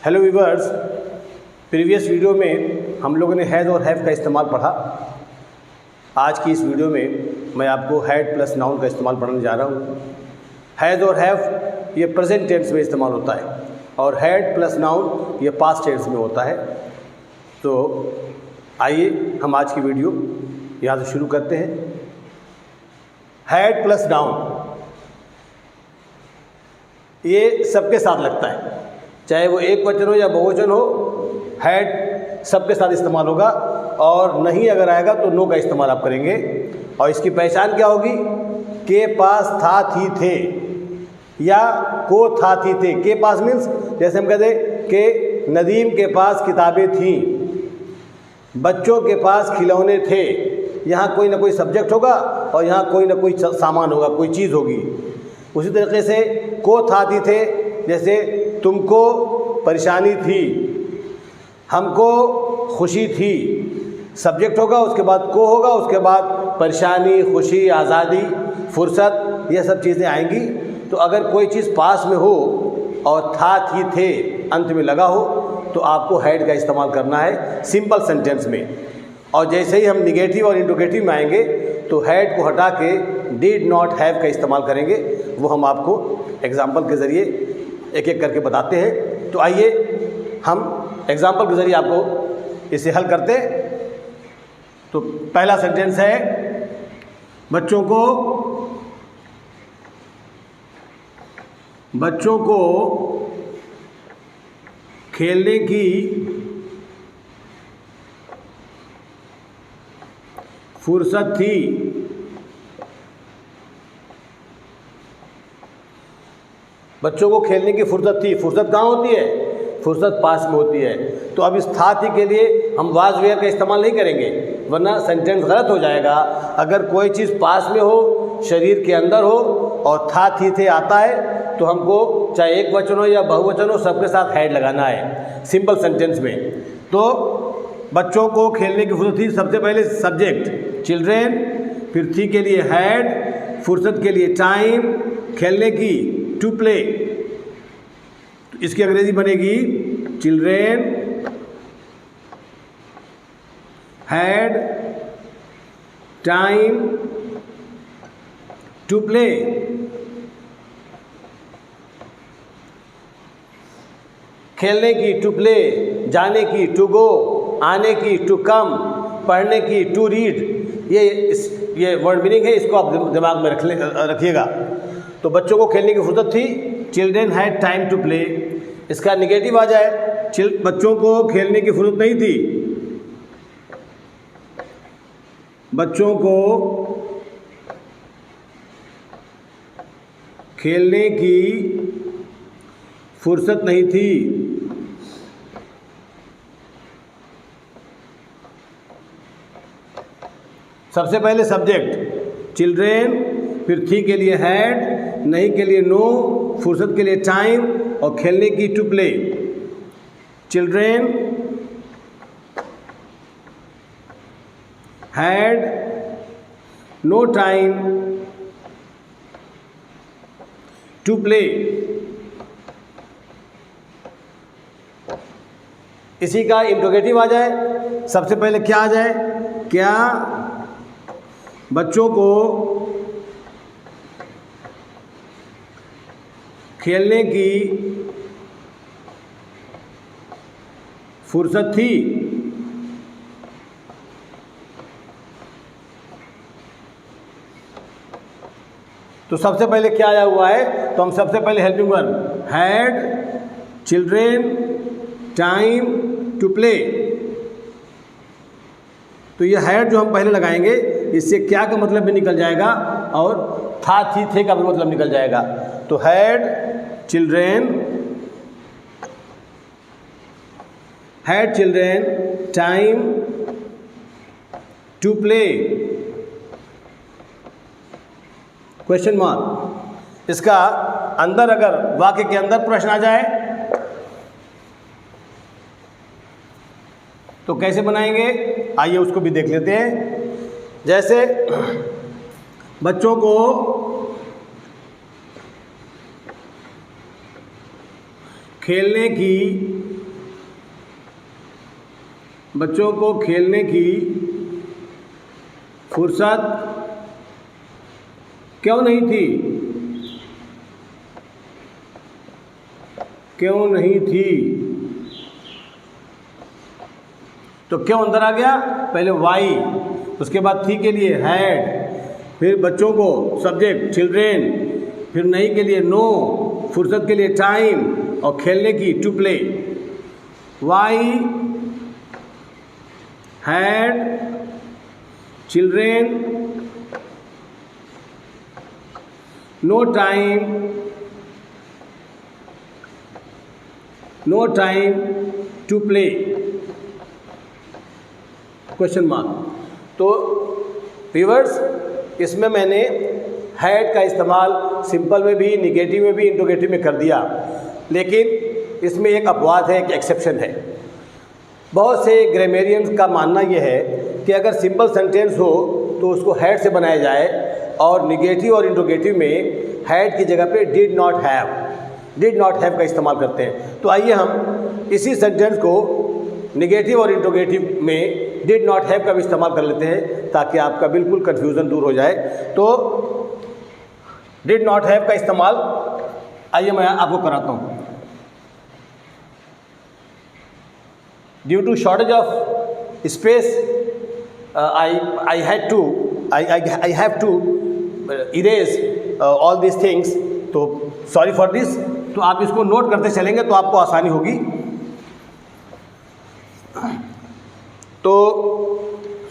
Hello viewers, previous video में हम लोगों ने हैज़ और हैव का इस्तेमाल पढ़ा। आज की इस वीडियो में मैं आपको हैड प्लस नाउन का इस्तेमाल पढ़ाने जा रहा हूँ। हैज़ और हैव ये प्रेजेंट टेंस में इस्तेमाल होता है और हैड प्लस नाउन ये पास्ट टेंस में होता है। तो आइए हम आज की वीडियो यहाँ से शुरू करते हैं। हैड प्लस नाउन ये सबके साथ लगता है, चाहे वो एक वचन हो या बहुवचन हो। हैड सबके साथ इस्तेमाल होगा और नहीं अगर आएगा तो नो का इस्तेमाल आप करेंगे। और इसकी पहचान क्या होगी? के पास था, थी, थे या को था, थी, थे। के पास मीन्स जैसे हम कहते कि नदीम के पास किताबें थीं, बच्चों के पास खिलौने थे। यहाँ कोई ना कोई सब्जेक्ट होगा और यहाँ कोई ना कोई सामान होगा, कोई चीज़ होगी। उसी तरीके से को था, थी, थे, जैसे तुमको परेशानी थी, हमको खुशी थी। सब्जेक्ट होगा, उसके बाद को होगा, उसके बाद परेशानी, खुशी, आज़ादी, फुर्सत, ये सब चीज़ें आएंगी। तो अगर कोई चीज़ पास में हो और था, थी, थे अंत में लगा हो तो आपको हैड का इस्तेमाल करना है सिंपल सेंटेंस में। और जैसे ही हम निगेटिव और इंट्रोगेटिव में आएंगे तो हैड को हटा के डिड नॉट हैव का इस्तेमाल करेंगे। वो हम आपको एग्जाम्पल के ज़रिए एक एक करके बताते हैं। तो आइए हम एग्जाम्पल के ज़रिए आपको इसे हल करते हैं। तो पहला सेंटेंस है, बच्चों को खेलने की फुर्सत थी। बच्चों को खेलने की फुर्सत थी। फुर्सत कहाँ होती है? फुर्सत पास में होती है। तो अब इस था, थी के लिए हम वाज वेयर का इस्तेमाल नहीं करेंगे, वरना सेंटेंस गलत हो जाएगा। अगर कोई चीज़ पास में हो, शरीर के अंदर हो और था, थी, थे आता है तो हमको चाहे एक वचन हो या बहुवचन हो सबके साथ हैड लगाना है सिंपल सेंटेंस में। तो बच्चों को खेलने की फुर्सत थी, सबसे पहले सब्जेक्ट चिल्ड्रेन, फिर थी के लिए हैड, फुर्सत के लिए टाइम, खेलने की टू प्ले। इसकी अंग्रेजी बनेगी children had time to play. खेलने की टू प्ले, जाने की टू गो, आने की टू कम, पढ़ने की टू रीड। ये वर्ड मीनिंग है, इसको आप दिमाग में रखिएगा। तो बच्चों को खेलने की फुर्सत थी, children had time to play. इसका निगेटिव आ जाए, बच्चों को खेलने की फुर्सत नहीं थी। बच्चों को खेलने की फुर्सत नहीं थी। सबसे पहले सब्जेक्ट चिल्ड्रेन, फिर थी के लिए हैड, नहीं के लिए नो, फुर्सत के लिए टाइम और खेलने की to play. Children had no time to play. इसी का इंट्रोगेटिव आ जाए, सबसे पहले क्या आ जाए? क्या बच्चों को खेलने की फुर्सत थी? तो सबसे पहले क्या आया हुआ है? तो हम सबसे पहले helping verb had children time to play. तो ये हैड जो हम पहले लगाएंगे इससे क्या का मतलब भी निकल जाएगा और था, थी, थे का भी मतलब निकल जाएगा। तो had children time to play question mark. इसका अंदर अगर वाक्य के अंदर प्रश्न आ जाए तो कैसे बनाएंगे? आइए उसको भी देख लेते हैं। जैसे बच्चों को खेलने की बच्चों को खेलने की फुर्सत क्यों नहीं थी? क्यों नहीं थी? तो क्यों अंदर आ गया? पहले वाई, उसके बाद थी के लिए हैड, फिर बच्चों को सब्जेक्ट चिल्ड्रेन, फिर नहीं के लिए नो, फुर्सत के लिए टाइम और खेलने की to play. Why had children no time to play? Question mark. तो व्यूअर्स, इसमें मैंने हैड का इस्तेमाल सिंपल में भी, निगेटिव में भी, इंट्रोगेटिव में कर दिया, लेकिन इसमें एक अपवाद है, एक एक्सेप्शन है। बहुत से ग्रामेरियंस का मानना यह है कि अगर सिंपल सेंटेंस हो तो उसको हैड से बनाया जाए, और निगेटिव और इंट्रोगेटिव में हैड की जगह पे डिड नॉट हैव का इस्तेमाल करते हैं। तो आइए हम इसी सेंटेंस को निगेटिव और इंट्रोगेटिव में डिड नॉट हैव का भी इस्तेमाल कर लेते हैं, ताकि आपका बिल्कुल कन्फ्यूज़न दूर हो जाए। तो डिड नॉट हैव का इस्तेमाल आइए मैं आपको कराता हूँ। Due to shortage of space I have to erase all this things, तो सॉरी फॉर दिस। तो आप इसको नोट करते चलेंगे तो आपको आसानी होगी। तो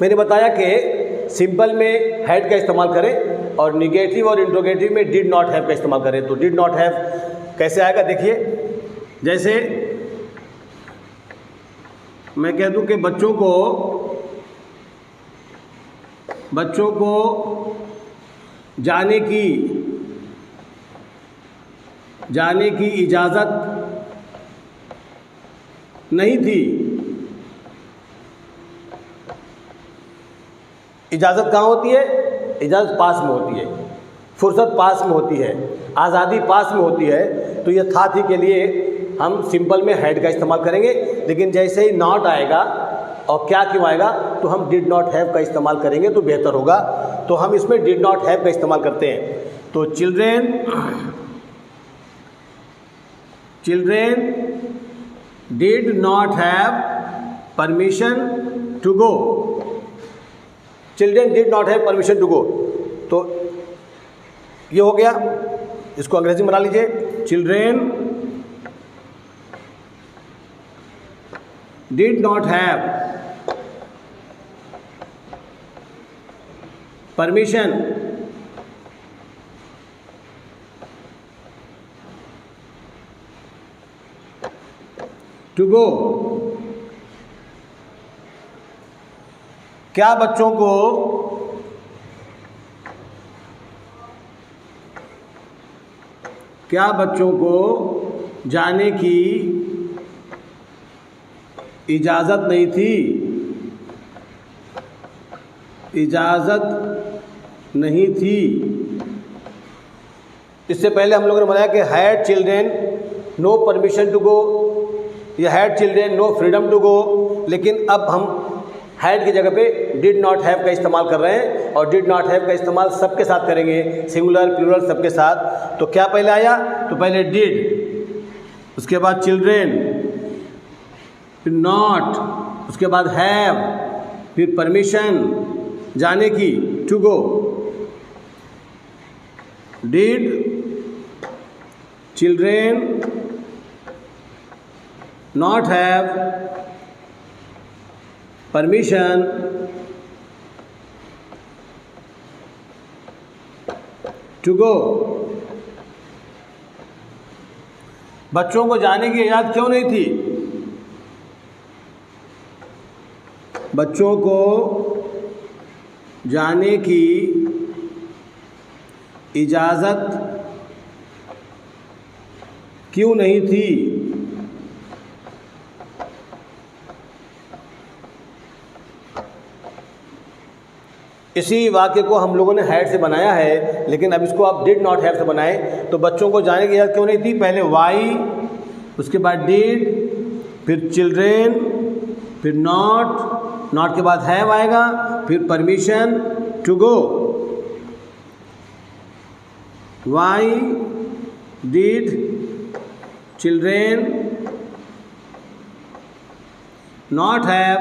मैंने बताया कि सिंपल में हैड का इस्तेमाल करें और निगेटिव और इंट्रोगेटिव में डिड नॉट हैव का इस्तेमाल करें। तो डिड नॉट हैव कैसे आएगा देखिए, जैसे मैं कह दूं कि बच्चों को जाने की इजाज़त नहीं थी। इजाज़त कहाँ होती है? इजाज़त पास में होती है, फुर्सत पास में होती है, आज़ादी पास में होती है। तो ये था थी के लिए हम सिंपल में हैड का इस्तेमाल करेंगे, लेकिन जैसे ही नॉट आएगा और क्या क्यों आएगा तो हम डिड नॉट हैव का इस्तेमाल करेंगे तो बेहतर होगा। तो हम इसमें डिड नॉट हैव का इस्तेमाल करते हैं। तो children did not have permission to go. Children did not have permission to go. तो ये हो गया, इसको अंग्रेजी में बना लीजिए। Children did not have permission to go. क्या बच्चों को जाने की इजाज़त नहीं थी? इससे पहले हम लोगों ने बताया कि had children no permission to go या had children no freedom to go, लेकिन अब हम हैड की जगह पे डिड नॉट हैव का इस्तेमाल कर रहे हैं, और डिड नॉट हैव का इस्तेमाल सबके साथ करेंगे, सिंगुलर प्लूरल सबके साथ। तो क्या पहले आया? तो पहले डिड, उसके बाद चिल्ड्रेन, फिर नॉट, उसके बाद हैव, फिर परमिशन जाने की to go. Did children not have permission to go. बच्चों को जाने की इजाज़त क्यों नहीं थी? बच्चों को जाने की इजाज़त क्यों नहीं थी? इसी वाक्य को हम लोगों ने हैड से बनाया है, लेकिन अब इसको आप डिड नॉट हैव से बनाएं। तो बच्चों को जाने की इजाज़त क्यों नहीं थी? पहले वाई, उसके बाद डिड, फिर चिल्ड्रेन, फिर नॉट के बाद हैव आएगा, फिर permission to go. Why did children not have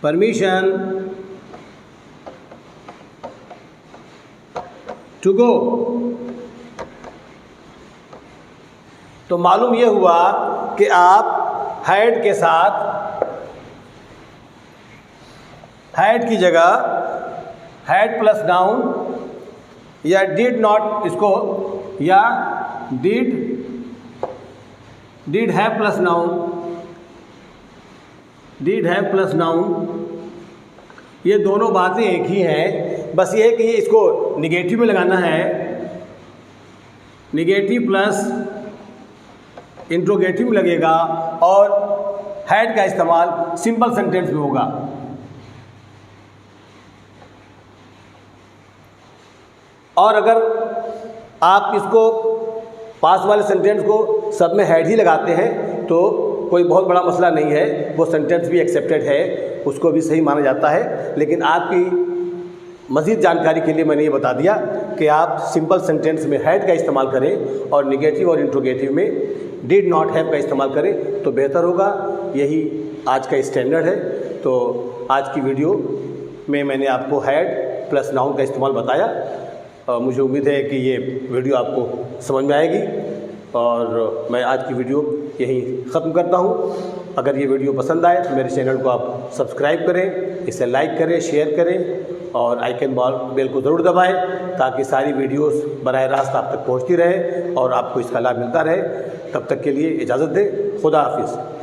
permission to go. तो मालूम यह हुआ कि आप हैड के साथ हैड की जगह हैड प्लस नाउन या डिड नॉट इसको या डिड हैव प्लस नाउन ये दोनों बातें एक ही हैं। बस ये है कि इसको निगेटिव में लगाना है, निगेटिव प्लस इंट्रोगेटिव में लगेगा और हैड का इस्तेमाल सिंपल सेंटेंस में होगा। और अगर आप इसको पास वाले सेंटेंस को सब में हैड ही लगाते हैं तो कोई बहुत बड़ा मसला नहीं है, वो सेंटेंस भी एक्सेप्टेड है, उसको भी सही माना जाता है। लेकिन आपकी मज़ीद जानकारी के लिए मैंने ये बता दिया कि आप सिंपल सेंटेंस में हैड का इस्तेमाल करें और निगेटिव और इंट्रोगेटिव में डिड नॉट हैव का इस्तेमाल करें तो बेहतर होगा। यही आज का स्टैंडर्ड है। तो आज की वीडियो में मैंने आपको हैड प्लस नाउन का इस्तेमाल बताया और मुझे उम्मीद है कि ये वीडियो आपको समझ में आएगी और मैं आज की वीडियो यहीं ख़त्म करता हूँ। अगर ये वीडियो पसंद आए तो मेरे चैनल को आप सब्सक्राइब करें, इसे लाइक करें, शेयर करें और आइकन बेल को ज़रूर दबाएं ताकि सारी वीडियोस बराह रास्त आप तक पहुँचती रहे और आपको इसका लाभ मिलता रहे। तब तक के लिए इजाज़त दें। खुदा हाफिज़।